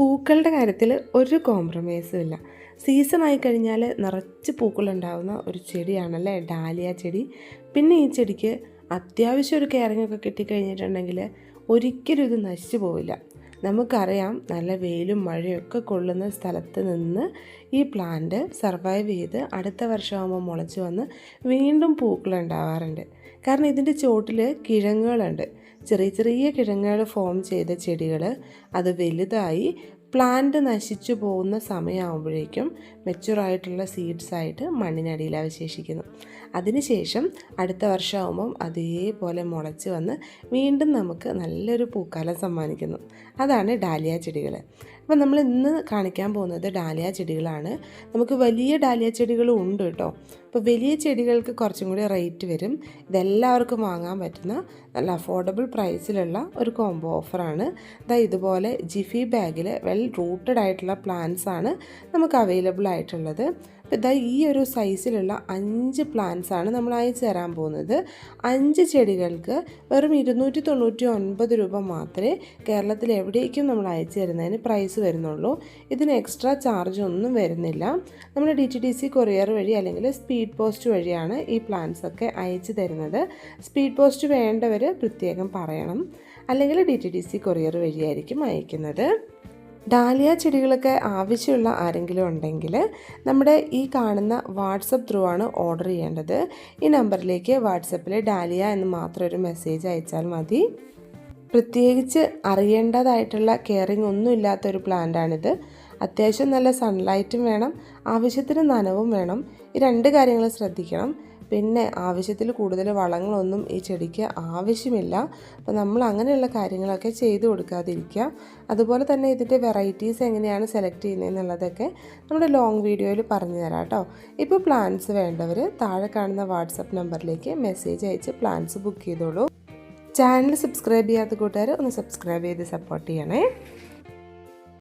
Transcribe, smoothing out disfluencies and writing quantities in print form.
പൂക്കളുടെ കാര്യത്തിൽ ഒരു കോംപ്രമൈസും ഇല്ല. സീസൺ ആയിക്കഴിഞ്ഞാൽ നിറച്ച് പൂക്കളുണ്ടാകുന്ന ഒരു ചെടിയാണല്ലേ ഡാലിയ ചെടി. പിന്നെ ഈ ചെടിക്ക് അത്യാവശ്യം ഒരു കെയറിംഗ് ഒക്കെ കിട്ടിക്കഴിഞ്ഞിട്ടുണ്ടെങ്കിൽ ഒരിക്കലും ഇത് നശിച്ചു പോവില്ല. നമുക്കറിയാം, നല്ല വെയിലും മഴയൊക്കെ കൊള്ളുന്ന സ്ഥലത്ത് നിന്ന് ഈ പ്ലാന്റ് സർവൈവ് ചെയ്ത് അടുത്ത വർഷമാകുമ്പോൾ മുളച്ച് വന്ന് വീണ്ടും പൂക്കളുണ്ടാവാറുണ്ട്. കാരണം ഇതിൻ്റെ ചോട്ടിൽ കിഴങ്ങുകളുണ്ട്. ചെറിയ ചെറിയ കിഴങ്ങുകൾ ഫോം ചെയ്ത ചെടികൾ അത് വലുതായി പ്ലാന്റ് നശിച്ചു പോകുന്ന സമയമാകുമ്പോഴേക്കും മെച്ചുറായിട്ടുള്ള സീഡ്സായിട്ട് മണ്ണിനടിയിൽ അവശേഷിക്കുന്നു. അതിനുശേഷം അടുത്ത വർഷമാകുമ്പം അതേപോലെ മുളച്ച് വന്ന് വീണ്ടും നമുക്ക് നല്ലൊരു പൂക്കാലം സമ്മാനിക്കുന്നു. അതാണ് ഡാലിയ ചെടികൾ. അപ്പം നമ്മൾ ഇന്ന് കാണിക്കാൻ പോകുന്നത് ഡാലിയ ചെടികളാണ്. നമുക്ക് വലിയ ഡാലിയ ചെടികളും ഉണ്ട് കേട്ടോ. അപ്പോൾ വലിയ ചെടികൾക്ക് കുറച്ചും കൂടി റേറ്റ് വരും. ഇതെല്ലാവർക്കും വാങ്ങാൻ പറ്റുന്ന നല്ല അഫോർഡബിൾ പ്രൈസിലുള്ള ഒരു കോംബോ ഓഫറാണ്. ഇതുപോലെ ജിഫി ബാഗിൽ വെൽ റൂട്ടഡ് ആയിട്ടുള്ള പ്ലാന്റ്സ് ആണ് നമുക്ക് അവൈലബിൾ ആയിട്ടുള്ളത്. അപ്പോൾ ഈ ഒരു സൈസിലുള്ള 5 പ്ലാന്റ്സ് ആണ് നമ്മൾ അയച്ചു തരാൻ പോകുന്നത്. 5 ചെടികൾക്ക് വെറും 299 രൂപ മാത്രമേ കേരളത്തിൽ എവിടേക്കും നമ്മൾ അയച്ചു തരുന്നതിന് പ്രൈസ് വരുന്നുള്ളൂ. ഇതിന് എക്സ്ട്രാ ചാർജ് ഒന്നും വരുന്നില്ല. നമ്മൾ DTDC കൊറിയർ വഴി അല്ലെങ്കിൽ സ്പീഡ് പോസ്റ്റ് വഴിയാണ് ഈ പ്ലാന്റ്സ് ഒക്കെ അയച്ചു തരുന്നത്. സ്പീഡ് പോസ്റ്റ് വേണ്ടവർ പ്രത്യേകം പറയണം, അല്ലെങ്കിൽ DTDC കൊറിയർ വഴിയായിരിക്കും അയക്കുന്നത്. ഡാലിയ ചെടികളൊക്കെ ആവശ്യമുള്ള ആരെങ്കിലും ഉണ്ടെങ്കിൽ നമ്മുടെ ഈ കാണുന്ന വാട്സപ്പ് ത്രൂ ആണ് ഓർഡർ ചെയ്യേണ്ടത്. ഈ നമ്പറിലേക്ക് വാട്സപ്പിൽ ഡാലിയ എന്ന് മാത്രം ഒരു മെസ്സേജ് അയച്ചാൽ മതി. പ്രത്യേകിച്ച് അറിയേണ്ടതായിട്ടുള്ള കെയറിങ് ഒന്നും ഇല്ലാത്തൊരു പ്ലാന്റാണിത്. അത്യാവശ്യം നല്ല സൺലൈറ്റും വേണം, ആവശ്യത്തിന് നനവും വേണം. ഈ 2 കാര്യങ്ങൾ ശ്രദ്ധിക്കണം. പിന്നെ ആവശ്യത്തിൽ കൂടുതൽ വളങ്ങളൊന്നും ഈ ചെടിക്ക് ആവശ്യമില്ല. അപ്പോൾ നമ്മൾ അങ്ങനെയുള്ള കാര്യങ്ങളൊക്കെ ചെയ്തു കൊടുക്കാതിരിക്കുക. അതുപോലെ തന്നെ ഇതിൻ്റെ വെറൈറ്റീസ് എങ്ങനെയാണ് സെലക്ട് ചെയ്യുന്നതെന്നുള്ളതൊക്കെ നമ്മുടെ ലോങ് വീഡിയോയിൽ പറഞ്ഞു തരാം കേട്ടോ. ഇപ്പോൾ പ്ലാന്റ്സ് വേണ്ടവർ താഴെ കാണുന്ന വാട്സപ്പ് നമ്പറിലേക്ക് മെസ്സേജ് അയച്ച് പ്ലാന്റ്സ് ബുക്ക് ചെയ്തോളൂ. ചാനൽ സബ്സ്ക്രൈബ് ചെയ്യാത്ത കൂട്ടുകാർ ഒന്ന് സബ്സ്ക്രൈബ് ചെയ്ത് സപ്പോർട്ട് ചെയ്യണേ.